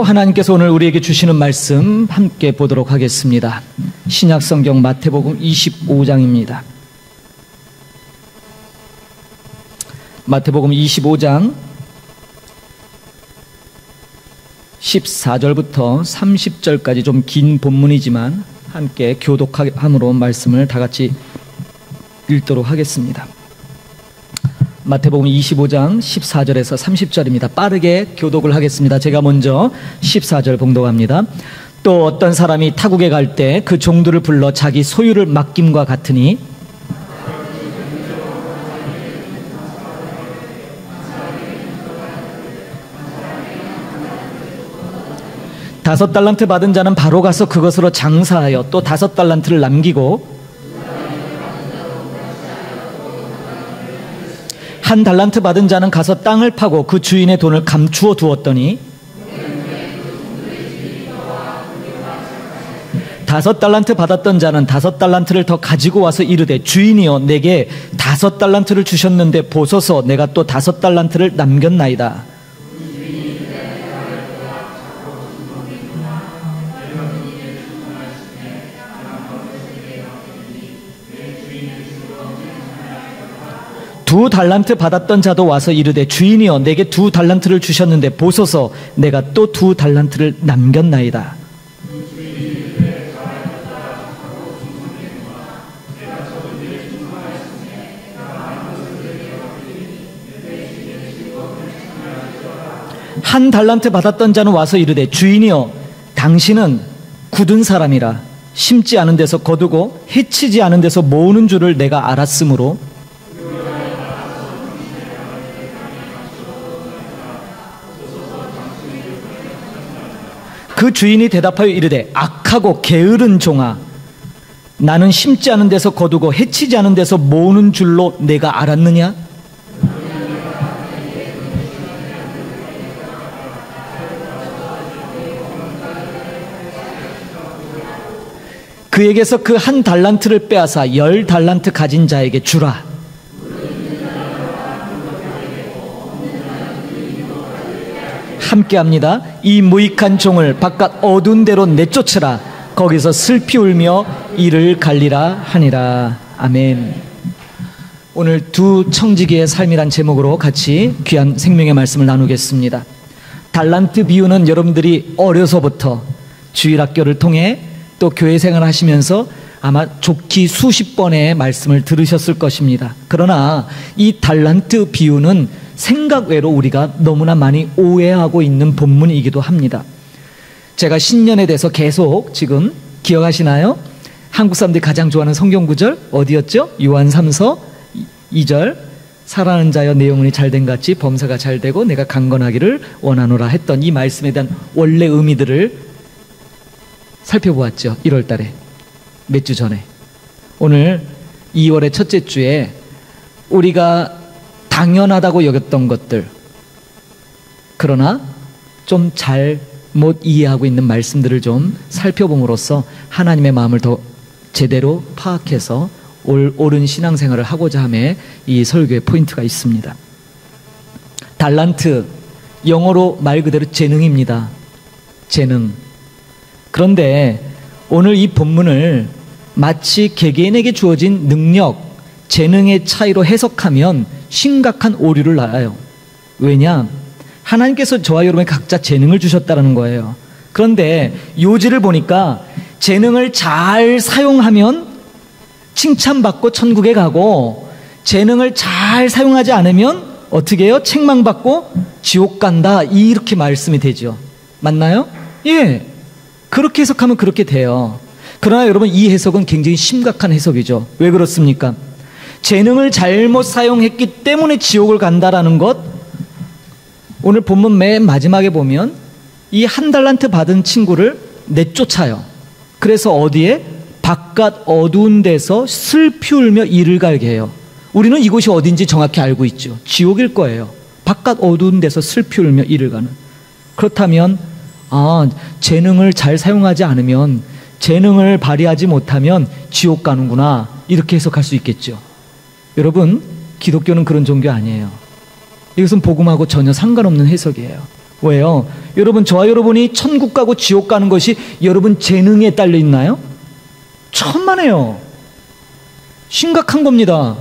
하나님께서 오늘 우리에게 주시는 말씀 함께 보도록 하겠습니다. 신약성경 마태복음 25장입니다. 마태복음 25장 14절부터 30절까지 좀 긴 본문이지만 함께 교독함으로 말씀을 다 같이 읽도록 하겠습니다. 마태복음 25장 14절에서 30절입니다. 빠르게 교독을 하겠습니다. 제가 먼저 14절 봉독합니다. 또 어떤 사람이 타국에 갈 때 그 종들을 불러 자기 소유를 맡김과 같으니 다섯 달란트 받은 자는 바로 가서 그것으로 장사하여 또 다섯 달란트를 남기고 한 달란트 받은 자는 가서 땅을 파고 그 주인의 돈을 감추어 두었더니 다섯 달란트 받았던 자는 다섯 달란트를 더 가지고 와서 이르되 주인이여 내게 다섯 달란트를 주셨는데 보소서 내가 또 다섯 달란트를 남겼나이다. 두 달란트 받았던 자도 와서 이르되 주인이여 내게 두 달란트를 주셨는데 보소서 내가 또 두 달란트를 남겼나이다. 한 달란트 받았던 자는 와서 이르되 주인이여 당신은 굳은 사람이라 심지 않은 데서 거두고 해치지 않은 데서 모으는 줄을 내가 알았으므로 그 주인이 대답하여 이르되 악하고 게으른 종아 나는 심지 않은 데서 거두고 해치지 않은 데서 모으는 줄로 내가 알았느냐? 그에게서 그 한 달란트를 빼앗아 10달란트 가진 자에게 주라. 함께합니다. 이 무익한 종을 바깥 어두운 데로 내쫓으라. 거기서 슬피 울며 이를 갈리라 하니라. 아멘. 오늘 두 청지기의 삶이란 제목으로 같이 귀한 생명의 말씀을 나누겠습니다. 달란트 비유는 여러분들이 어려서부터 주일학교를 통해 또 교회 생활을 하시면서 아마 좋기 수십 번의 말씀을 들으셨을 것입니다. 그러나 이 달란트 비유는 생각 외로 우리가 너무나 많이 오해하고 있는 본문이기도 합니다. 제가 신년에 대해서 계속 지금 기억하시나요? 한국 사람들이 가장 좋아하는 성경 구절 어디였죠? 요한 3서 2절 사랑하는 자여 내 영혼이 잘된 같이 범사가 잘되고 내가 강건하기를 원하노라 했던 이 말씀에 대한 원래 의미들을 살펴보았죠. 1월 달에 몇 주 전에. 오늘 2월의 첫째 주에 우리가 당연하다고 여겼던 것들 그러나 좀 잘못 이해하고 있는 말씀들을 좀 살펴봄으로써 하나님의 마음을 더 제대로 파악해서 옳은 신앙생활을 하고자 함에 이 설교의 포인트가 있습니다. 달란트 영어로 말 그대로 재능입니다. 재능. 그런데 오늘 이 본문을 마치 개개인에게 주어진 능력, 재능의 차이로 해석하면 심각한 오류를 낳아요. 왜냐? 하나님께서 저와 여러분의 각자 재능을 주셨다는 거예요. 그런데 요지를 보니까 재능을 잘 사용하면 칭찬받고 천국에 가고 재능을 잘 사용하지 않으면 어떻게 해요? 책망받고 지옥 간다. 이렇게 말씀이 되죠. 맞나요? 예. 그렇게 해석하면 그렇게 돼요. 그러나 여러분 이 해석은 굉장히 심각한 해석이죠. 왜 그렇습니까? 재능을 잘못 사용했기 때문에 지옥을 간다라는 것. 오늘 본문 맨 마지막에 보면 이 한 달란트 받은 친구를 내쫓아요. 그래서 어디에? 바깥 어두운 데서 슬피 울며 이를 갈게 해요. 우리는 이곳이 어딘지 정확히 알고 있죠. 지옥일 거예요. 바깥 어두운 데서 슬피 울며 이를 가는. 그렇다면 재능을 잘 사용하지 않으면, 재능을 발휘하지 못하면 지옥 가는구나, 이렇게 해석할 수 있겠죠. 여러분, 기독교는 그런 종교 아니에요. 이것은 복음하고 전혀 상관없는 해석이에요. 왜요? 여러분, 저와 여러분이 천국 가고 지옥 가는 것이 여러분 재능에 딸려 있나요? 천만에요. 심각한 겁니다.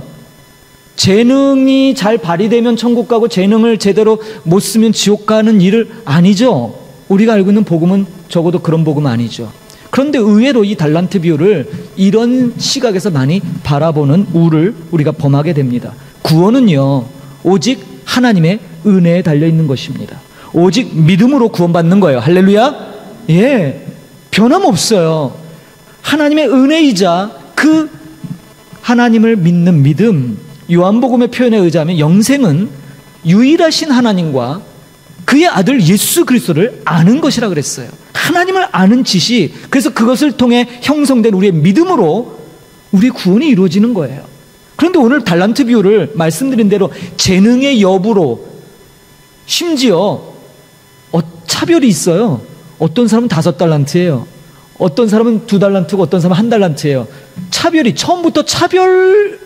재능이 잘 발휘되면 천국 가고 재능을 제대로 못 쓰면 지옥 가는 일을 아니죠. 우리가 알고 있는 복음은 적어도 그런 복음 아니죠. 그런데 의외로 이 달란트 비유를 이런 시각에서 많이 바라보는 우를 우리가 범하게 됩니다. 구원은요, 오직 하나님의 은혜에 달려 있는 것입니다. 오직 믿음으로 구원받는 거예요. 할렐루야. 예, 변함없어요. 하나님의 은혜이자 그 하나님을 믿는 믿음, 요한복음의 표현에 의하면 영생은 유일하신 하나님과 그의 아들 예수 그리스도를 아는 것이라 그랬어요. 하나님을 아는 지식, 그래서 그것을 통해 형성된 우리의 믿음으로 우리 구원이 이루어지는 거예요. 그런데 오늘 달란트 비유를 말씀드린 대로 재능의 여부로 심지어 차별이 있어요. 어떤 사람은 5달란트예요. 어떤 사람은 2달란트고 어떤 사람은 1달란트예요. 차별이 처음부터 차별스럽게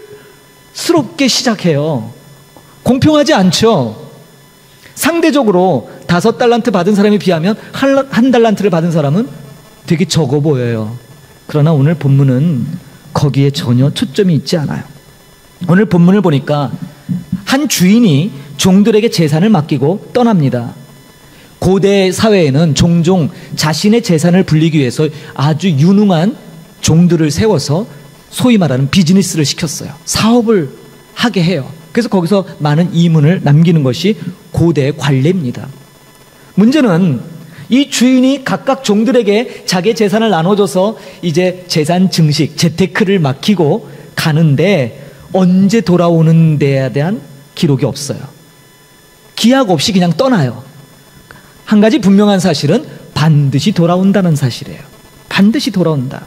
시작해요. 공평하지 않죠. 상대적으로 5달란트 받은 사람에 비하면 1달란트를 받은 사람은 되게 적어 보여요. 그러나 오늘 본문은 거기에 전혀 초점이 있지 않아요. 오늘 본문을 보니까 한 주인이 종들에게 재산을 맡기고 떠납니다. 고대 사회에는 종종 자신의 재산을 불리기 위해서 아주 유능한 종들을 세워서 소위 말하는 비즈니스를 시켰어요. 사업을 하게 해요. 그래서 거기서 많은 이문을 남기는 것이 고대의 관례입니다. 문제는 이 주인이 각각 종들에게 자기의 재산을 나눠줘서 이제 재산 증식, 재테크를 맡기고 가는데 언제 돌아오는 데에 대한 기록이 없어요. 기약 없이 그냥 떠나요. 한 가지 분명한 사실은 반드시 돌아온다는 사실이에요. 반드시 돌아온다.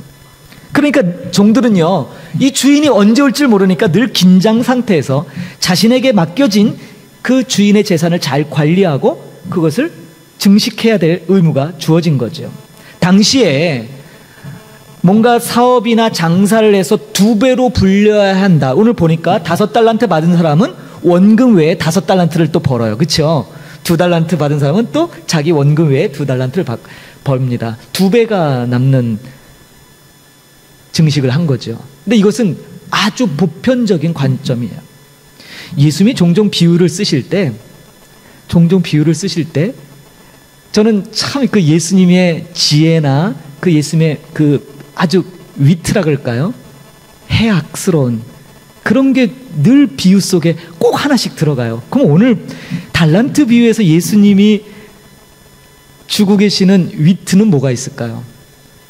그러니까 종들은요, 이 주인이 언제 올지 모르니까 늘 긴장 상태에서 자신에게 맡겨진 그 주인의 재산을 잘 관리하고 그것을 증식해야 될 의무가 주어진 거죠. 당시에 뭔가 사업이나 장사를 해서 2배로 불려야 한다. 오늘 보니까 5달란트 받은 사람은 원금 외에 5달란트를 또 벌어요. 그렇죠? 2달란트 받은 사람은 또 자기 원금 외에 2달란트를 벌입니다. 2배가 남는 증식을 한 거죠. 근데 이것은 아주 보편적인 관점이에요. 예수님이 종종 비유를 쓰실 때 저는 참 그 예수님의 지혜나 그 예수님의 그 아주 위트라 그럴까요? 해악스러운 그런 게 늘 비유 속에 꼭 하나씩 들어가요. 그럼 오늘 달란트 비유에서 예수님이 주고 계시는 위트는 뭐가 있을까요?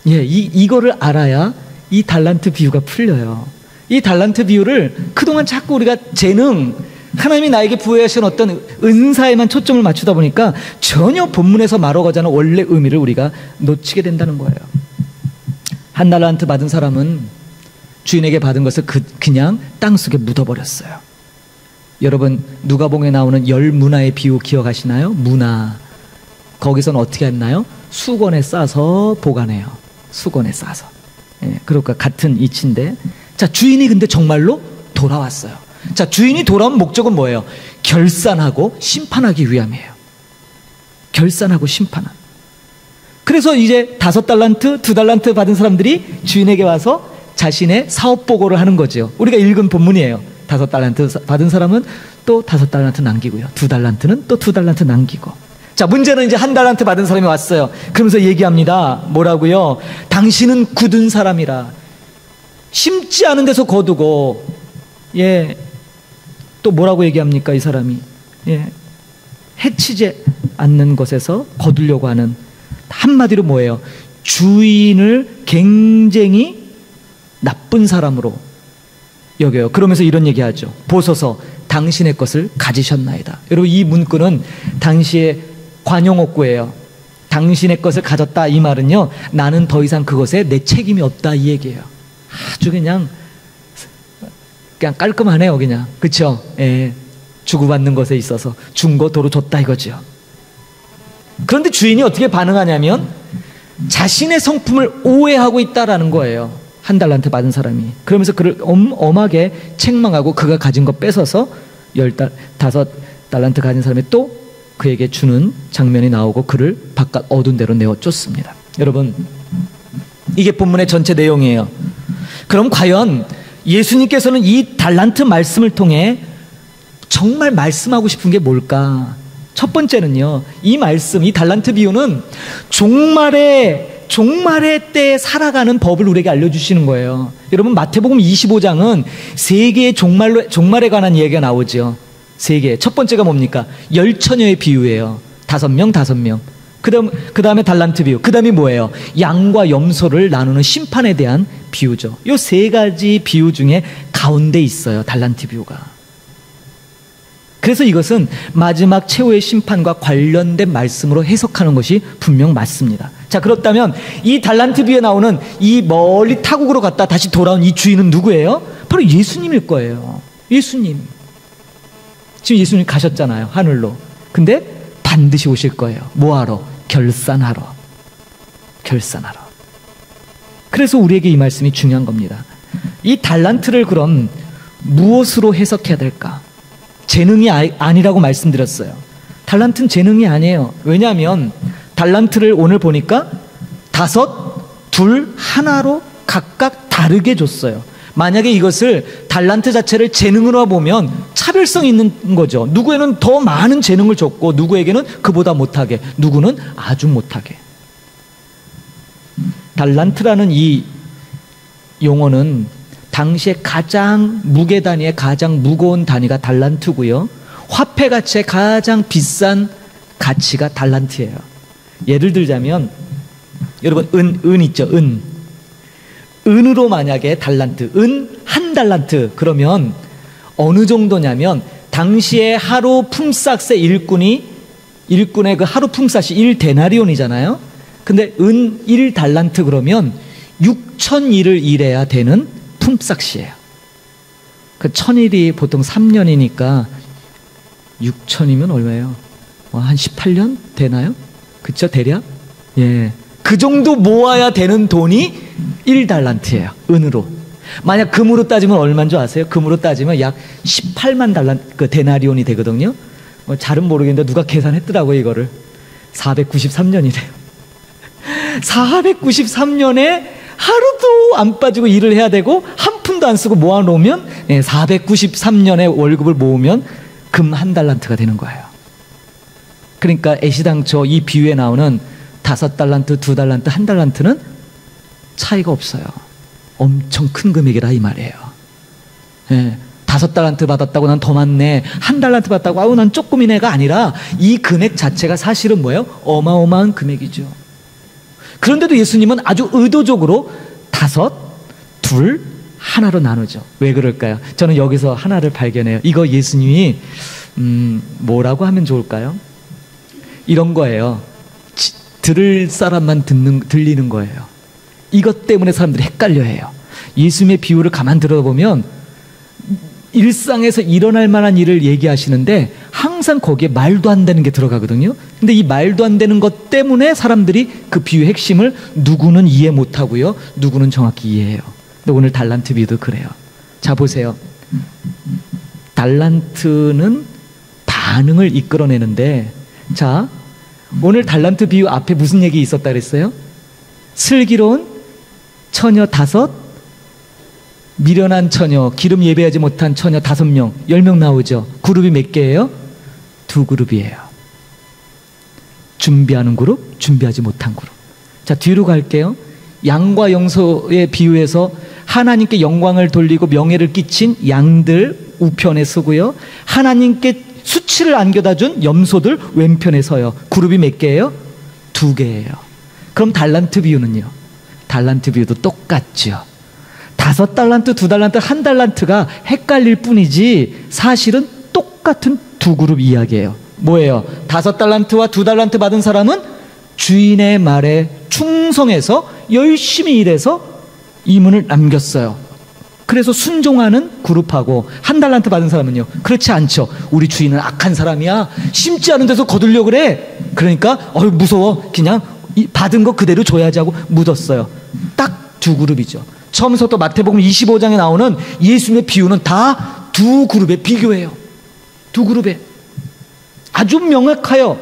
예, 이거를 알아야 이 달란트 비유가 풀려요. 이 달란트 비유를 그동안 자꾸 우리가 재능, 하나님이 나에게 부여하신 어떤 은사에만 초점을 맞추다 보니까 전혀 본문에서 말하고자 하는 원래 의미를 우리가 놓치게 된다는 거예요. 1달란트 받은 사람은 주인에게 받은 것을 그냥 땅속에 묻어버렸어요. 여러분, 누가복음에 나오는 10문화의 비유 기억하시나요? 문화. 거기서는 어떻게 했나요? 수건에 싸서 보관해요. 수건에 싸서. 예, 그러니까 같은 이치인데, 자, 주인이 근데 정말로 돌아왔어요. 자, 주인이 돌아온 목적은 뭐예요? 결산하고 심판하기 위함이에요. 결산하고 심판하기. 그래서 이제 5달란트, 2달란트 받은 사람들이 주인에게 와서 자신의 사업 보고를 하는 거죠. 우리가 읽은 본문이에요. 5달란트 받은 사람은 또 5달란트 남기고요. 2달란트는 또 2달란트 남기고. 자, 문제는 이제 1달란트 받은 사람이 왔어요. 그러면서 얘기합니다. 뭐라고요? 당신은 굳은 사람이라. 심지 않은 데서 거두고, 예, 또 뭐라고 얘기합니까? 이 사람이. 예, 해치지 않는 것에서 거두려고 하는, 한마디로 뭐예요? 주인을 굉장히 나쁜 사람으로 여겨요. 그러면서 이런 얘기하죠. 보소서, 당신의 것을 가지셨나이다. 여러분, 이 문구는 당시의 관용어구예요. 당신의 것을 가졌다, 이 말은요, 나는 더 이상 그것에 내 책임이 없다, 이 얘기예요. 아주 그냥 깔끔하네요. 그냥, 그렇죠? 예, 주고받는 것에 있어서 준 거 도로 줬다, 이거죠. 그런데 주인이 어떻게 반응하냐면 자신의 성품을 오해하고 있다라는 거예요. 1달란트 받은 사람이. 그러면서 그를 엄하게 책망하고 그가 가진 거 뺏어서 5달란트 가진 사람이 또 그에게 주는 장면이 나오고 그를 바깥 어두운 데로 내어 쫓습니다. 여러분, 이게 본문의 전체 내용이에요. 그럼 과연 예수님께서는 이 달란트 말씀을 통해 정말 말씀하고 싶은 게 뭘까? 첫 번째는요, 이 말씀, 이 달란트 비유는 종말의 때에 살아가는 법을 우리에게 알려주시는 거예요. 여러분, 마태복음 25장은 세 개의 종말에 관한 이야기가 나오죠. 세 개. 첫 번째가 뭡니까? 열처녀의 비유예요. 5명. 그 다음에 달란트 비유. 그 다음에 뭐예요? 양과 염소를 나누는 심판에 대한 비유죠. 이 세 가지 비유 중에 가운데 있어요, 달란트 비유가. 그래서 이것은 마지막 최후의 심판과 관련된 말씀으로 해석하는 것이 분명 맞습니다. 자, 그렇다면 이 달란트 비유에 나오는 이 멀리 타국으로 갔다 다시 돌아온 이 주인은 누구예요? 바로 예수님일 거예요. 예수님. 지금 예수님 가셨잖아요, 하늘로. 근데 반드시 오실 거예요. 뭐하러? 결산하러. 그래서 우리에게 이 말씀이 중요한 겁니다. 이 달란트를 그럼 무엇으로 해석해야 될까? 재능이 아니라고 말씀드렸어요. 달란트는 재능이 아니에요. 왜냐하면 달란트를 오늘 보니까 5, 2, 1로 각각 다르게 줬어요. 만약에 이것을 달란트 자체를 재능으로 보면 차별성이 있는 거죠. 누구에는 더 많은 재능을 줬고 누구에게는 그보다 못하게, 누구는 아주 못하게. 달란트라는 이 용어는 당시에 가장 무게 단위의 가장 무거운 단위가 달란트고요. 화폐 가치의 가장 비싼 가치가 달란트예요. 예를 들자면 여러분, 은 있죠, 은으로 만약에 달란트, 은 1달란트 그러면 어느 정도냐면 당시에 하루 품삯의 일꾼의 그 하루 품삯이 1데나리온이잖아요. 근데 은 1달란트 그러면 6,000일을 일해야 되는 품삯이에요. 그 1,000일이 보통 3년이니까 6,000이면 얼마예요? 한 18년 되나요? 그쵸, 대략? 예. 그 정도 모아야 되는 돈이 1달란트예요. 은으로. 만약 금으로 따지면 얼마인 줄 아세요? 금으로 따지면 약 18만 데나리온이 되거든요. 잘은 모르겠는데 누가 계산했더라고요, 이거를. 493년이래요. 493년에 하루도 안 빠지고 일을 해야 되고 한 푼도 안 쓰고 모아놓으면 493년의 월급을 모으면 금 1달란트가 되는 거예요. 그러니까 애시당초 이 비유에 나오는 5달란트, 2달란트, 1달란트는 차이가 없어요. 엄청 큰 금액이라 이 말이에요. 5달란트 받았다고 난 더 많네, 1달란트 받았다고 아우 난 조금이네가 아니라 이 금액 자체가 사실은 뭐예요? 어마어마한 금액이죠. 그런데도 예수님은 아주 의도적으로 5, 2, 1로 나누죠. 왜 그럴까요? 저는 여기서 하나를 발견해요. 이거 예수님이 뭐라고 하면 좋을까요? 이런 거예요. 들을 사람만 들리는 거예요. 이것 때문에 사람들이 헷갈려해요. 예수님의 비유를 가만 들어보면 일상에서 일어날 만한 일을 얘기하시는데 항상 거기에 말도 안 되는 게 들어가거든요. 근데 이 말도 안 되는 것 때문에 사람들이 그 비유의 핵심을 누구는 이해 못하고요, 누구는 정확히 이해해요. 근데 오늘 달란트 비유도 그래요. 자, 보세요. 달란트는 반응을 이끌어내는데, 자, 오늘 달란트 비유 앞에 무슨 얘기 있었다 그랬어요? 슬기로운 처녀 5, 미련한 처녀, 기름 예배하지 못한 처녀 5명, 10명 나오죠. 그룹이 몇 개예요? 2그룹이에요. 준비하는 그룹, 준비하지 못한 그룹. 자, 뒤로 갈게요. 양과 염소의 비유에서 하나님께 영광을 돌리고 명예를 끼친 양들 우편에 서고요, 하나님께 수치를 안겨다 준 염소들 왼편에 서요. 그룹이 몇 개예요? 2개예요. 그럼 달란트 비유는요? 달란트 비유도 똑같죠. 5달란트, 2달란트, 1달란트가 헷갈릴 뿐이지 사실은 똑같은 2그룹 이야기예요. 뭐예요? 5달란트와 2달란트 받은 사람은 주인의 말에 충성해서 열심히 일해서 이문을 남겼어요. 그래서 순종하는 그룹하고, 1달란트 받은 사람은요, 그렇지 않죠. 우리 주인은 악한 사람이야, 심지 않은 데서 거들려 그래. 그러니까 무서워, 그냥 받은 거 그대로 줘야지 하고 묻었어요. 딱 2그룹이죠. 처음부터 마태복음 25장에 나오는 예수님의 비유는 다 2그룹의 비교예요. 2그룹에 아주 명확해요.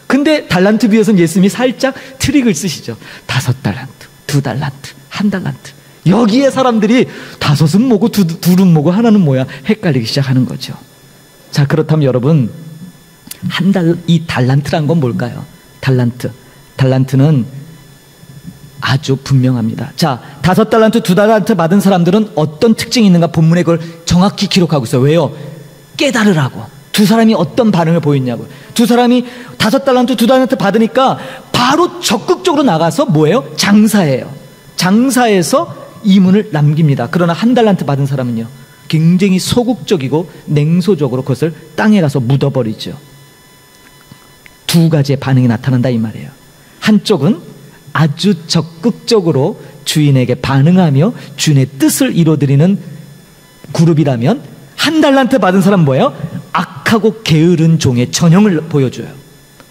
근데 달란트 비유에서는 예수님이 살짝 트릭을 쓰시죠. 5달란트, 2달란트, 1달란트. 여기에 사람들이 5은 뭐고 2은 뭐고 하나는 뭐야 헷갈리기 시작하는 거죠. 자, 그렇다면 여러분, 이 달란트란 건 뭘까요? 달란트는 아주 분명합니다. 자, 5달란트, 2달란트 받은 사람들은 어떤 특징이 있는가 본문에 그걸 정확히 기록하고 있어요. 왜요? 깨달으라고. 두 사람이 어떤 반응을 보였냐고. 두 사람이 5달란트, 2달란트 받으니까 바로 적극적으로 나가서 뭐예요? 장사해요. 장사해서 이문을 남깁니다. 그러나 1달란트 받은 사람은요, 굉장히 소극적이고 냉소적으로 그것을 땅에 가서 묻어버리죠. 두 가지의 반응이 나타난다 이 말이에요. 한쪽은 아주 적극적으로 주인에게 반응하며 주인의 뜻을 이루어드리는 그룹이라면, 1달란트 받은 사람 뭐예요? 악하고 게으른 종의 전형을 보여줘요.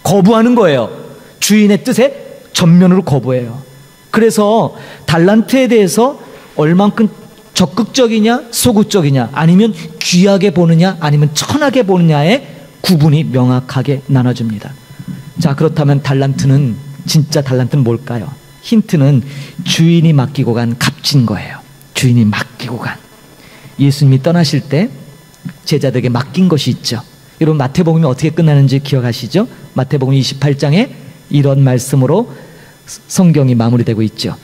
거부하는 거예요. 주인의 뜻에 전면으로 거부해요. 그래서 달란트에 대해서 얼만큼 적극적이냐 소극적이냐, 아니면 귀하게 보느냐 아니면 천하게 보느냐의 구분이 명확하게 나눠집니다. 자, 그렇다면 진짜 달란트는 뭘까요? 힌트는 주인이 맡기고 간 값진 거예요. 주인이 맡기고 간. 예수님이 떠나실 때 제자들에게 맡긴 것이 있죠. 여러분, 마태복음이 어떻게 끝나는지 기억하시죠? 마태복음 28장에 이런 말씀으로 성경이 마무리되고 있죠.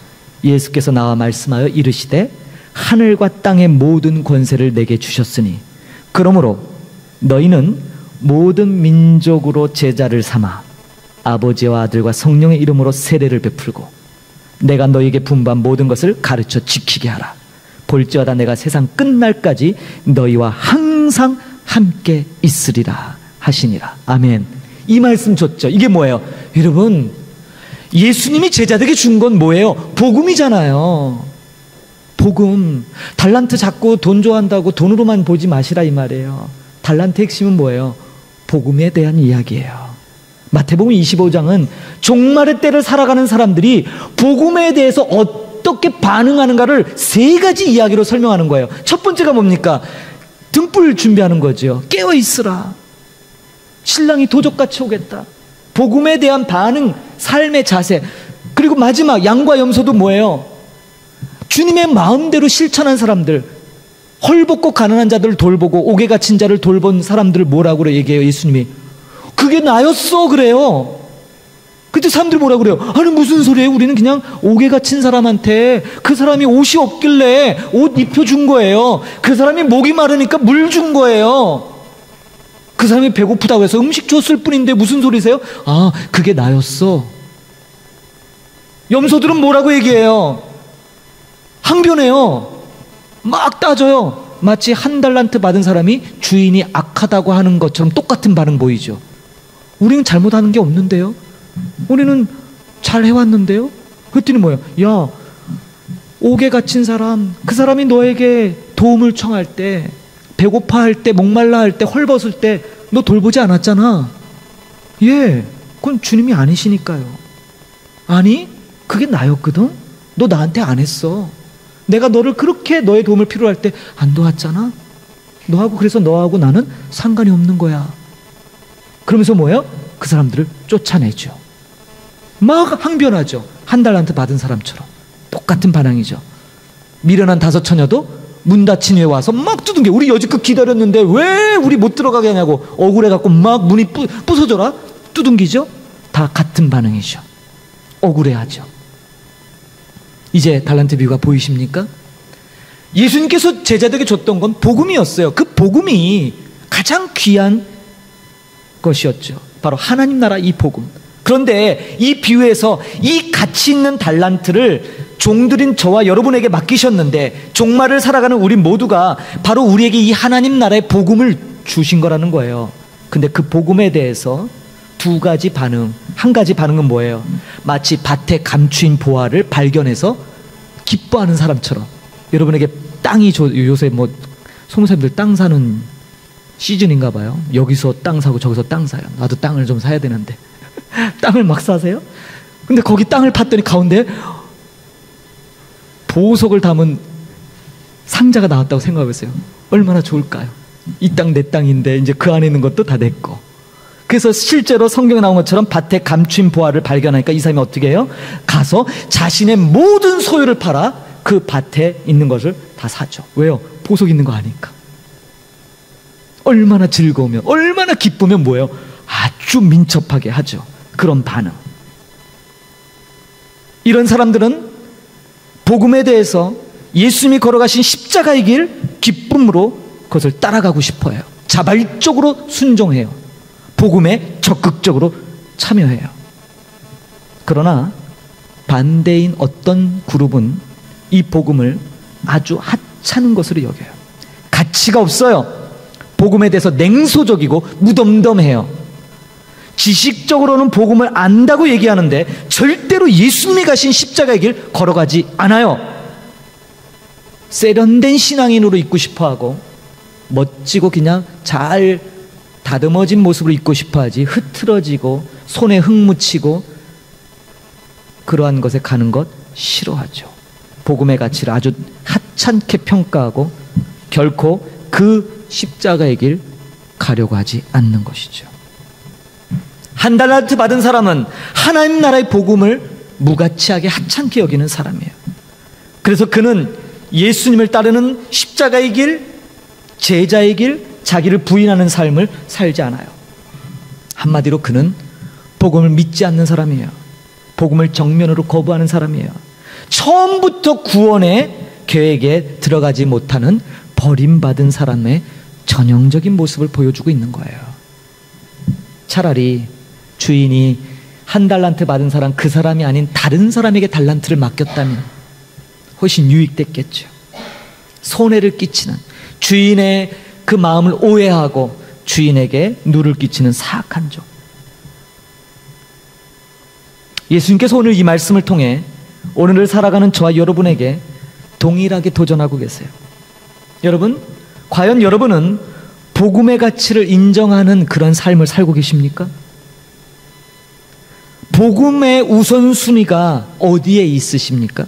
예수께서 나와 말씀하여 이르시되 하늘과 땅의 모든 권세를 내게 주셨으니 그러므로 너희는 모든 민족으로 제자를 삼아 아버지와 아들과 성령의 이름으로 세례를 베풀고 내가 너희에게 분부한 모든 것을 가르쳐 지키게 하라. 볼지어다 내가 세상 끝날까지 너희와 항상 함께 있으리라 하시니라. 아멘. 이 말씀 좋죠. 이게 뭐예요? 여러분, 예수님이 제자들에게 준 건 뭐예요? 복음이잖아요. 복음. 달란트 자꾸 돈 좋아한다고 돈으로만 보지 마시라 이 말이에요. 달란트 핵심은 뭐예요? 복음에 대한 이야기예요. 마태복음 25장은 종말의 때를 살아가는 사람들이 복음에 대해서 어떻게 반응하는가를 3가지 이야기로 설명하는 거예요. 첫 번째가 뭡니까? 등불 준비하는 거죠. 깨어 있으라. 신랑이 도적같이 오겠다. 복음에 대한 반응, 삶의 자세. 그리고 마지막 양과 염소도 뭐예요? 주님의 마음대로 실천한 사람들, 헐벗고 가난한 자들을 돌보고 옥에 갇힌 자를 돌본 사람들을 뭐라고 얘기해요? 예수님이 그게 나였어 그래요. 그때 사람들이 뭐라고 그래요? 아니 무슨 소리예요? 우리는 그냥 옥에 갇힌 사람한테 그 사람이 옷이 없길래 옷 입혀준 거예요. 그 사람이 목이 마르니까 물 준 거예요. 그 사람이 배고프다고 해서 음식 줬을 뿐인데 무슨 소리세요? 아, 그게 나였어. 염소들은 뭐라고 얘기해요? 항변해요. 막 따져요. 마치 1달란트 받은 사람이 주인이 악하다고 하는 것처럼 똑같은 반응 보이죠. 우리는 잘못하는 게 없는데요. 우리는 잘 해왔는데요. 그랬더니 뭐예요? 야, 옥에 갇힌 사람, 그 사람이 너에게 도움을 청할 때, 배고파할 때, 목말라 할 때, 헐벗을 때 너 돌보지 않았잖아. 예, 그건 주님이 아니시니까요. 아니, 그게 나였거든. 너 나한테 안 했어. 내가 너를 그렇게 너의 도움을 필요로 할 때 안 도왔잖아. 너하고, 그래서 너하고 나는 상관이 없는 거야. 그러면서 뭐예요? 그 사람들을 쫓아내죠. 막 항변하죠. 1달란트 받은 사람처럼. 똑같은 반응이죠. 미련한 5 처녀도 문 닫힌 후에 와서 막 두둥겨. 우리 여지껏 기다렸는데 왜 우리 못 들어가게 하냐고 억울해갖고 막 문이 부서져라 두둥기죠. 다 같은 반응이죠. 억울해하죠. 이제 달란트 비유가 보이십니까? 예수님께서 제자들에게 줬던 건 복음이었어요. 그 복음이 가장 귀한 것이었죠. 바로 하나님 나라 이 복음. 그런데 이 비유에서 이 가치 있는 달란트를 종들인 저와 여러분에게 맡기셨는데 종말을 살아가는 우리 모두가 바로 우리에게 이 하나님 나라의 복음을 주신 거라는 거예요. 근데 그 복음에 대해서 2가지 반응, 1가지 반응은 뭐예요? 마치 밭에 감추인 보화를 발견해서 기뻐하는 사람처럼. 여러분에게 땅이 요새 뭐 송사님들 땅 사는 시즌인가 봐요. 여기서 땅 사고 저기서 땅 사요. 나도 땅을 좀 사야 되는데 땅을 막 사세요? 근데 거기 땅을 팠더니 가운데 보석을 담은 상자가 나왔다고 생각해보세요. 얼마나 좋을까요? 이 땅 내 땅인데 이제 그 안에 있는 것도 다 내 거. 그래서 실제로 성경에 나온 것처럼 밭에 감춘 보화를 발견하니까 이 사람이 어떻게 해요? 가서 자신의 모든 소유를 팔아 그 밭에 있는 것을 다 사죠. 왜요? 보석 있는 거 아니까. 얼마나 즐거우면, 얼마나 기쁘면 뭐예요? 아주 민첩하게 하죠. 그런 반응. 이런 사람들은 복음에 대해서 예수님이 걸어가신 십자가의 길 기쁨으로 그것을 따라가고 싶어요. 자발적으로 순종해요. 복음에 적극적으로 참여해요. 그러나 반대인 어떤 그룹은 이 복음을 아주 하찮은 것으로 여겨요. 가치가 없어요. 복음에 대해서 냉소적이고 무덤덤해요. 지식적으로는 복음을 안다고 얘기하는데 절대로 예수님이 가신 십자가의 길 걸어가지 않아요. 세련된 신앙인으로 있고 싶어하고 멋지고 그냥 잘 다듬어진 모습으로 있고 싶어하지, 흐트러지고 손에 흙 묻히고 그러한 것에 가는 것 싫어하죠. 복음의 가치를 아주 하찮게 평가하고 결코 그 십자가의 길 가려고 하지 않는 것이죠. 한 달란트 받은 사람은 하나님 나라의 복음을 무가치하게 하찮게 여기는 사람이에요. 그래서 그는 예수님을 따르는 십자가의 길, 제자의 길, 자기를 부인하는 삶을 살지 않아요. 한마디로 그는 복음을 믿지 않는 사람이에요. 복음을 정면으로 거부하는 사람이에요. 처음부터 구원의 계획에 들어가지 못하는 버림받은 사람의 전형적인 모습을 보여주고 있는 거예요. 차라리 주인이 한 달란트 받은 사람, 그 사람이 아닌 다른 사람에게 달란트를 맡겼다면 훨씬 유익됐겠죠. 손해를 끼치는, 주인의 그 마음을 오해하고 주인에게 누를 끼치는 사악한 종. 예수님께서 오늘 이 말씀을 통해 오늘을 살아가는 저와 여러분에게 동일하게 도전하고 계세요. 여러분, 과연 여러분은 복음의 가치를 인정하는 그런 삶을 살고 계십니까? 복음의 우선순위가 어디에 있으십니까?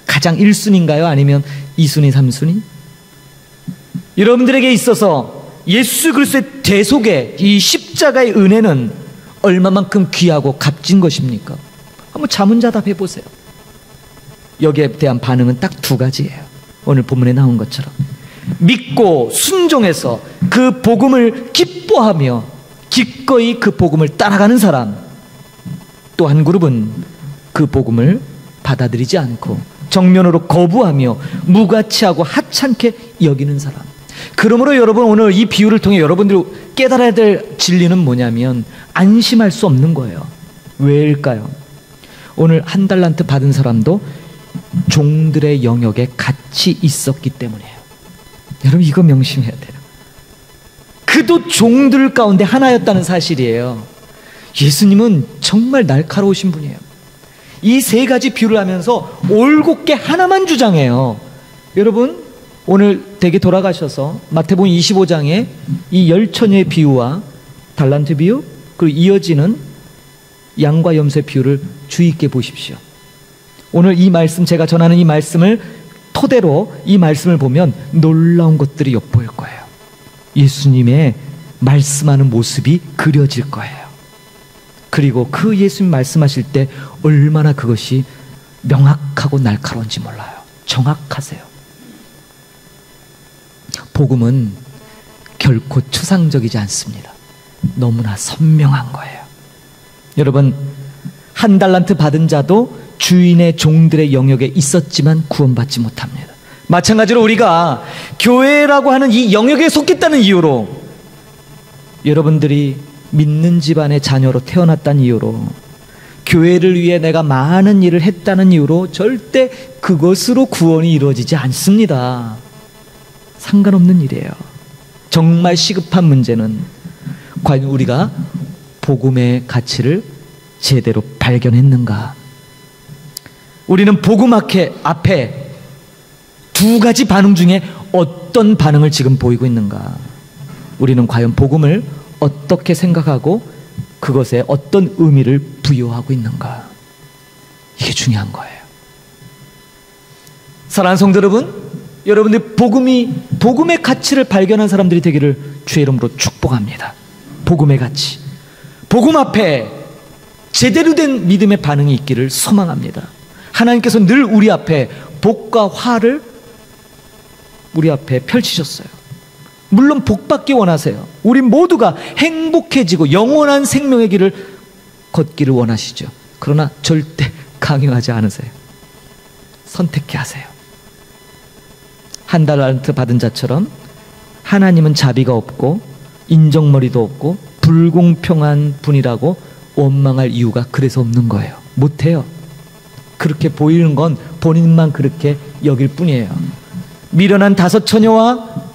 가장 1순위인가요? 아니면 2순위, 3순위? 여러분들에게 있어서 예수 그리스도의 대속의 이 십자가의 은혜는 얼마만큼 귀하고 값진 것입니까? 한번 자문자답 해보세요. 여기에 대한 반응은 딱 두 가지예요. 오늘 본문에 나온 것처럼 믿고 순종해서 그 복음을 기뻐하며 기꺼이 그 복음을 따라가는 사람, 또 한 그룹은 그 복음을 받아들이지 않고 정면으로 거부하며 무가치하고 하찮게 여기는 사람. 그러므로 여러분, 오늘 이 비유를 통해 여러분들이 깨달아야 될 진리는 뭐냐면 안심할 수 없는 거예요. 왜일까요? 오늘 한 달란트 받은 사람도 종들의 영역에 같이 있었기 때문이에요. 여러분, 이거 명심해야 돼요. 그도 종들 가운데 하나였다는 사실이에요. 예수님은 정말 날카로우신 분이에요. 이 세 가지 비유를 하면서 올곧게 하나만 주장해요. 여러분, 오늘 댁에 돌아가셔서 마태복음 25장에 이 10처녀의 비유와 달란트 비유, 그리고 이어지는 양과 염소의 비유를 주의 있게 보십시오. 오늘 이 말씀, 제가 전하는 이 말씀을 토대로 이 말씀을 보면 놀라운 것들이 엿보일 거예요. 예수님의 말씀하는 모습이 그려질 거예요. 그리고 그 예수님 말씀하실 때 얼마나 그것이 명확하고 날카로운지 몰라요. 정확하세요. 복음은 결코 추상적이지 않습니다. 너무나 선명한 거예요. 여러분, 한 달란트 받은 자도 주인의 종들의 영역에 있었지만 구원받지 못합니다. 마찬가지로 우리가 교회라고 하는 이 영역에 속했다는 이유로, 여러분들이 믿는 집안의 자녀로 태어났다는 이유로, 교회를 위해 내가 많은 일을 했다는 이유로 절대 그것으로 구원이 이루어지지 않습니다. 상관없는 일이에요. 정말 시급한 문제는 과연 우리가 복음의 가치를 제대로 발견했는가? 우리는 복음 앞에 두 가지 반응 중에 어떤 반응을 지금 보이고 있는가? 우리는 과연 복음을 어떻게 생각하고 그것에 어떤 의미를 부여하고 있는가? 이게 중요한 거예요. 사랑하는 성도 여러분, 여러분들 복음의 가치를 발견한 사람들이 되기를 주의 이름으로 축복합니다. 복음의 가치. 복음 앞에 제대로 된 믿음의 반응이 있기를 소망합니다. 하나님께서 늘 우리 앞에 복과 화를 우리 앞에 펼치셨어요. 물론 복받기 원하세요. 우리 모두가 행복해지고 영원한 생명의 길을 걷기를 원하시죠. 그러나 절대 강요하지 않으세요. 선택해 하세요. 한 달란트 받은 자처럼 하나님은 자비가 없고 인정머리도 없고 불공평한 분이라고 원망할 이유가 그래서 없는 거예요. 못해요. 그렇게 보이는 건 본인만 그렇게 여길 뿐이에요. 미련한 5 처녀와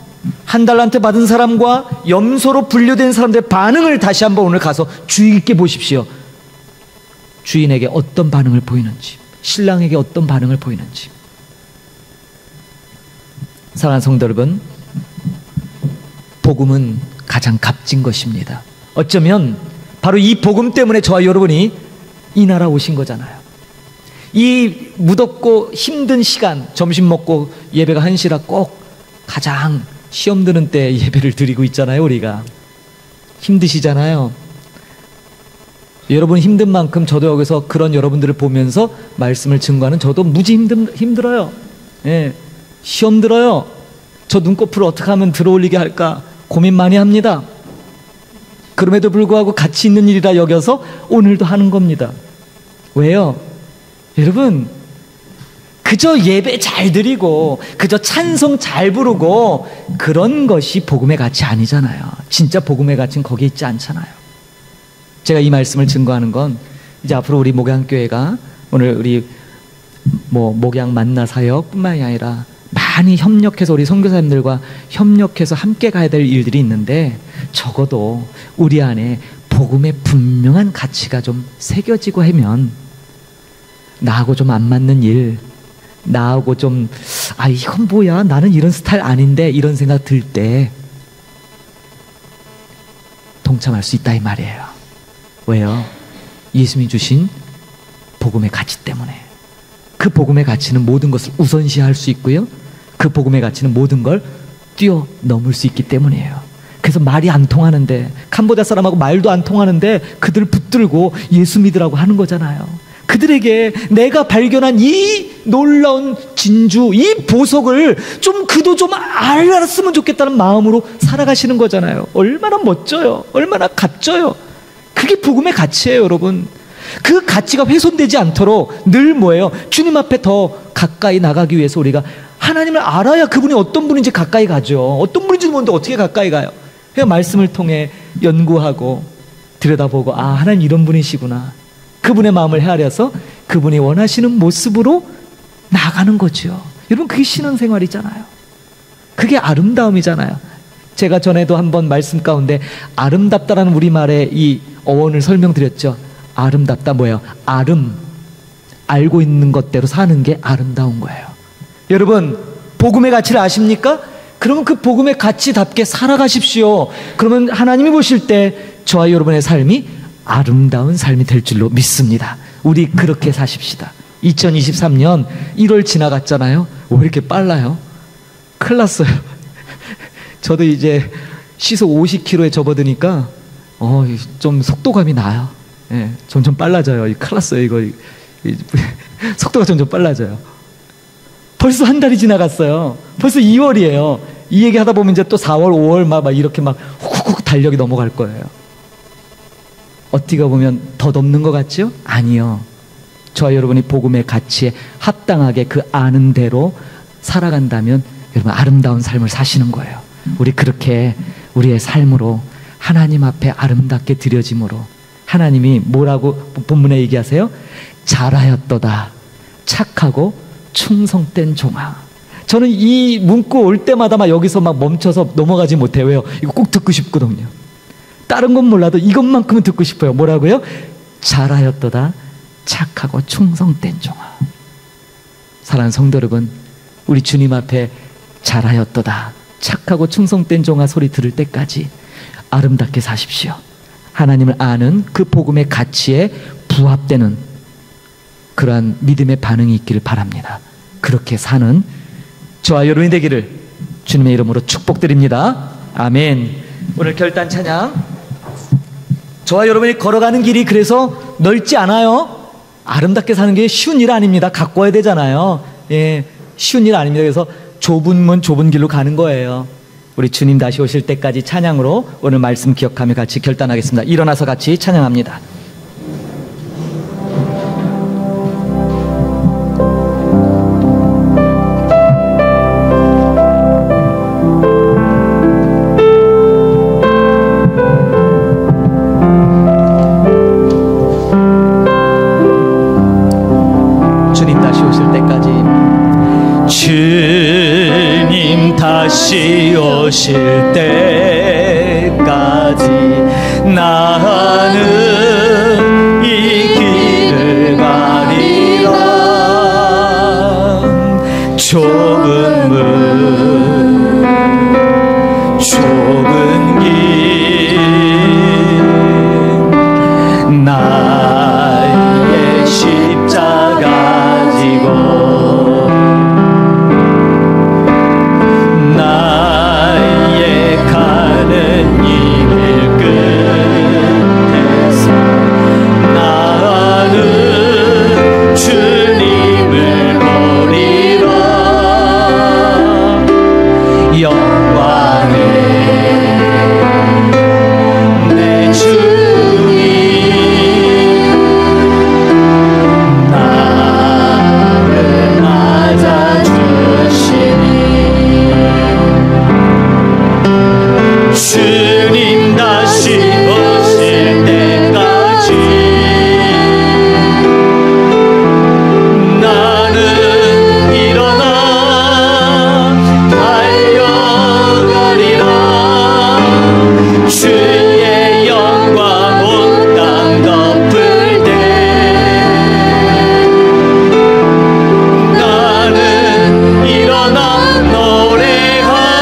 한 달란트 받은 사람과 염소로 분류된 사람들의 반응을 다시 한번 오늘 가서 주의 깊게 보십시오. 주인에게 어떤 반응을 보이는지, 신랑에게 어떤 반응을 보이는지. 사랑하는 성도 여러분, 복음은 가장 값진 것입니다. 어쩌면 바로 이 복음 때문에 저와 여러분이 이 나라 오신 거잖아요. 이 무덥고 힘든 시간, 점심 먹고 예배가 1시라 꼭 가장 시험 드는 때 예배를 드리고 있잖아요. 우리가 힘드시잖아요. 여러분 힘든 만큼 저도 여기서 그런 여러분들을 보면서 말씀을 증거하는 저도 무지 힘들어요. 예, 시험 들어요. 저 눈꺼풀을 어떻게 하면 들어올리게 할까 고민 많이 합니다. 그럼에도 불구하고 가치 있는 일이라 여겨서 오늘도 하는 겁니다. 왜요? 여러분, 그저 예배 잘 드리고 그저 찬송 잘 부르고 그런 것이 복음의 가치 아니잖아요. 진짜 복음의 가치는 거기에 있지 않잖아요. 제가 이 말씀을 증거하는 건 이제 앞으로 우리 목양교회가 오늘 우리 목양 만나 사역뿐만이 아니라 많이 협력해서 우리 선교사님들과 협력해서 함께 가야 될 일들이 있는데 적어도 우리 안에 복음의 분명한 가치가 좀 새겨지고 하면 나하고 좀 안 맞는 일, 나하고 좀 이건 뭐야 나는 이런 스타일 아닌데 이런 생각 들 때 동참할 수 있다 이 말이에요. 왜요? 예수님이 주신 복음의 가치 때문에. 그 복음의 가치는 모든 것을 우선시할 수 있고요, 그 복음의 가치는 모든 걸 뛰어넘을 수 있기 때문이에요. 그래서 말이 안 통하는데, 캄보디아 사람하고 말도 안 통하는데 그들을 붙들고 예수 믿으라고 하는 거잖아요. 그들에게 내가 발견한 이 놀라운 진주, 이 보석을 좀 그도 좀 알았으면 좋겠다는 마음으로 살아가시는 거잖아요. 얼마나 멋져요. 얼마나 값져요. 그게 복음의 가치예요, 여러분. 그 가치가 훼손되지 않도록 늘 뭐예요? 주님 앞에 더 가까이 나가기 위해서 우리가 하나님을 알아야 그분이 어떤 분인지 가까이 가죠. 어떤 분인지 모르는데 어떻게 가까이 가요? 그냥 말씀을 통해 연구하고 들여다보고 하나님 이런 분이시구나. 그분의 마음을 헤아려서 그분이 원하시는 모습으로 나가는 거죠. 여러분, 그게 신앙생활이잖아요. 그게 아름다움이잖아요. 제가 전에도 한번 말씀 가운데 아름답다라는 우리말의 이 어원을 설명드렸죠. 아름답다 뭐예요? 알고 있는 것대로 사는 게 아름다운 거예요. 여러분, 복음의 가치를 아십니까? 그러면 그 복음의 가치답게 살아가십시오. 그러면 하나님이 보실 때 저와 여러분의 삶이 아름다운 삶이 될 줄로 믿습니다. 우리 그렇게 사십시다. 2023년 1월 지나갔잖아요. 왜 이렇게 빨라요? 큰일 났어요. 저도 이제 시속 50km에 접어드니까 좀 속도감이 나요. 예, 점점 빨라져요. 큰일 났어요. 이거 속도가 점점 빨라져요. 벌써 한 달이 지나갔어요. 벌써 2월이에요. 이 얘기 하다 보면 이제 또 4월, 5월 막 이렇게 막 훅훅 달력이 넘어갈 거예요. 어떻게 보면 더 넘는 것 같죠? 아니요. 저와 여러분이 복음의 가치에 합당하게 그 아는 대로 살아간다면 여러분 아름다운 삶을 사시는 거예요. 우리 그렇게 우리의 삶으로 하나님 앞에 아름답게 드려짐으로 하나님이 뭐라고 본문에 얘기하세요? 잘하였도다 착하고 충성된 종아. 저는 이 문구 올 때마다 막 여기서 막 멈춰서 넘어가지 못해요. 왜요? 이거 꼭 듣고 싶거든요. 다른 건 몰라도 이것만큼은 듣고 싶어요. 뭐라고요? 잘하였도다 착하고 충성된 종아. 사랑하는 성도 여러분, 우리 주님 앞에 잘하였도다 착하고 충성된 종아 소리 들을 때까지 아름답게 사십시오. 하나님을 아는 그 복음의 가치에 부합되는 그러한 믿음의 반응이 있기를 바랍니다. 그렇게 사는 저와 여러분이 되기를 주님의 이름으로 축복드립니다. 아멘. 오늘 결단 찬양 저와 여러분이 걸어가는 길이 그래서 넓지 않아요. 아름답게 사는 게 쉬운 일 아닙니다. 가꿔야 되잖아요. 예, 쉬운 일 아닙니다. 그래서 좁은 문 좁은 길로 가는 거예요. 우리 주님 다시 오실 때까지 찬양으로 오늘 말씀 기억하며 같이 결단하겠습니다. 일어나서 같이 찬양합니다. 주님 다시 오실 때까지 나는 이 길을 가리라. 좁은 문 좁은 길 나의 십자가 지고 주님 다시 오실 때까지 나는 일어나 달려가리라. 주의 영광 온 땅 덮을 때 나는 일어나 노래하리.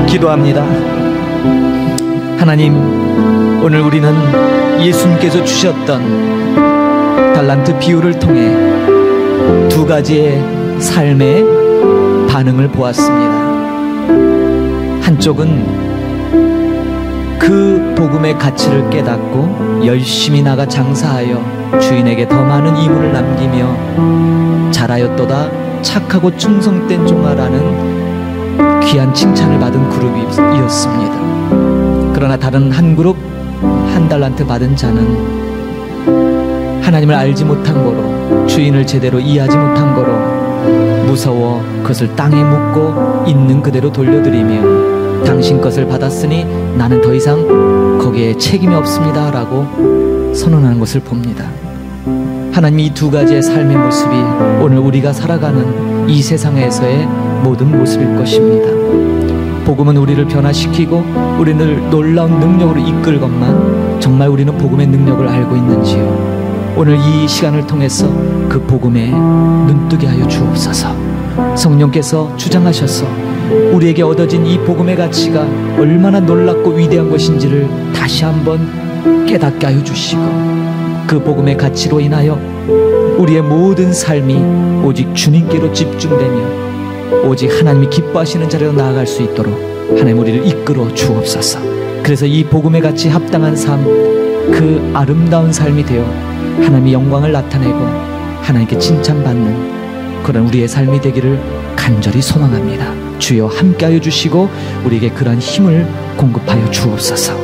기도합니다. 하나님, 오늘 우리는 예수님께서 주셨던 달란트 비유를 통해 두 가지의 삶의 반응을 보았습니다. 한쪽은 그 복음의 가치를 깨닫고 열심히 나가 장사하여 주인에게 더 많은 이물을 남기며 잘하였도다 착하고 충성된 종아라는 귀한 칭찬을 받은 그룹이었습니다. 그러나 다른 한 그룹, 한 달란트 받은 자는 하나님을 알지 못한 거로, 주인을 제대로 이해하지 못한 거로 무서워 그것을 땅에 묻고 있는 그대로 돌려드리며 당신 것을 받았으니 나는 더 이상 거기에 책임이 없습니다 라고 선언하는 것을 봅니다. 하나님이 이 두 가지의 삶의 모습이 오늘 우리가 살아가는 이 세상에서의 모든 모습일 것입니다. 복음은 우리를 변화시키고 우리를 놀라운 능력으로 이끌건만 정말 우리는 복음의 능력을 알고 있는지요? 오늘 이 시간을 통해서 그 복음에 눈뜨게 하여 주옵소서. 성령께서 주장하셔서 우리에게 얻어진 이 복음의 가치가 얼마나 놀랍고 위대한 것인지를 다시 한번 깨닫게 하여 주시고, 그 복음의 가치로 인하여 우리의 모든 삶이 오직 주님께로 집중되며 오직 하나님이 기뻐하시는 자리로 나아갈 수 있도록 하나님 우리를 이끌어 주옵소서. 그래서 이 복음의 가치 합당한 삶, 그 아름다운 삶이 되어 하나님의 영광을 나타내고 하나님께 칭찬받는 그런 우리의 삶이 되기를 간절히 소망합니다. 주여 함께하여 주시고 우리에게 그러한 힘을 공급하여 주옵소서.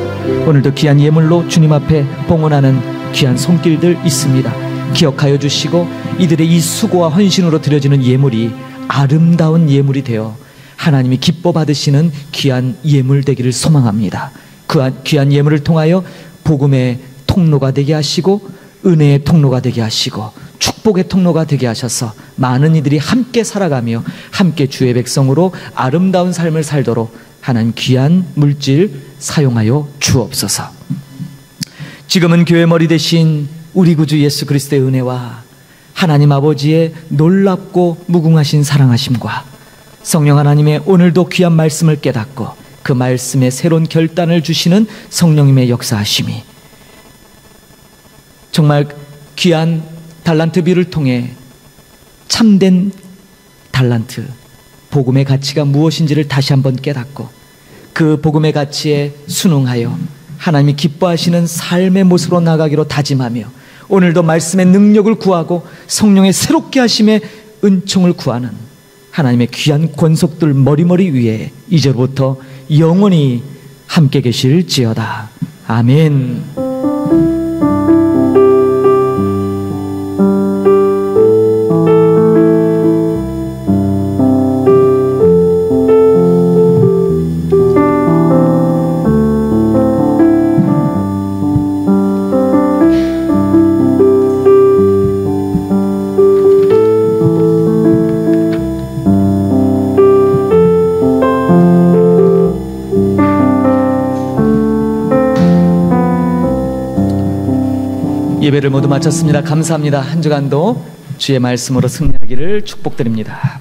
오늘도 귀한 예물로 주님 앞에 봉헌하는 귀한 손길들 있습니다. 기억하여 주시고 이들의 이 수고와 헌신으로 드려지는 예물이 아름다운 예물이 되어 하나님이 기뻐 받으시는 귀한 예물 되기를 소망합니다. 그 귀한 예물을 통하여 복음의 통로가 되게 하시고 은혜의 통로가 되게 하시고 축복의 통로가 되게 하셔서 많은 이들이 함께 살아가며 함께 주의 백성으로 아름다운 삶을 살도록 하나님 귀한 물질 사용하여 주옵소서. 지금은 교회 머리 대신 우리 구주 예수 그리스도의 은혜와 하나님 아버지의 놀랍고 무궁하신 사랑하심과 성령 하나님의 오늘도 귀한 말씀을 깨닫고 그 말씀에 새로운 결단을 주시는 성령님의 역사하심이 정말 귀한 달란트 비유를 통해 참된 달란트, 복음의 가치가 무엇인지를 다시 한번 깨닫고 그 복음의 가치에 순응하여 하나님이 기뻐하시는 삶의 모습으로 나가기로 다짐하며 오늘도 말씀의 능력을 구하고 성령의 새롭게 하심의 은총을 구하는 하나님의 귀한 권속들 머리머리 위에 이제부터 영원히 함께 계실지어다. 아멘. 예배를 모두 마쳤습니다. 감사합니다. 한 주간도 주의 말씀으로 승리하기를 축복드립니다.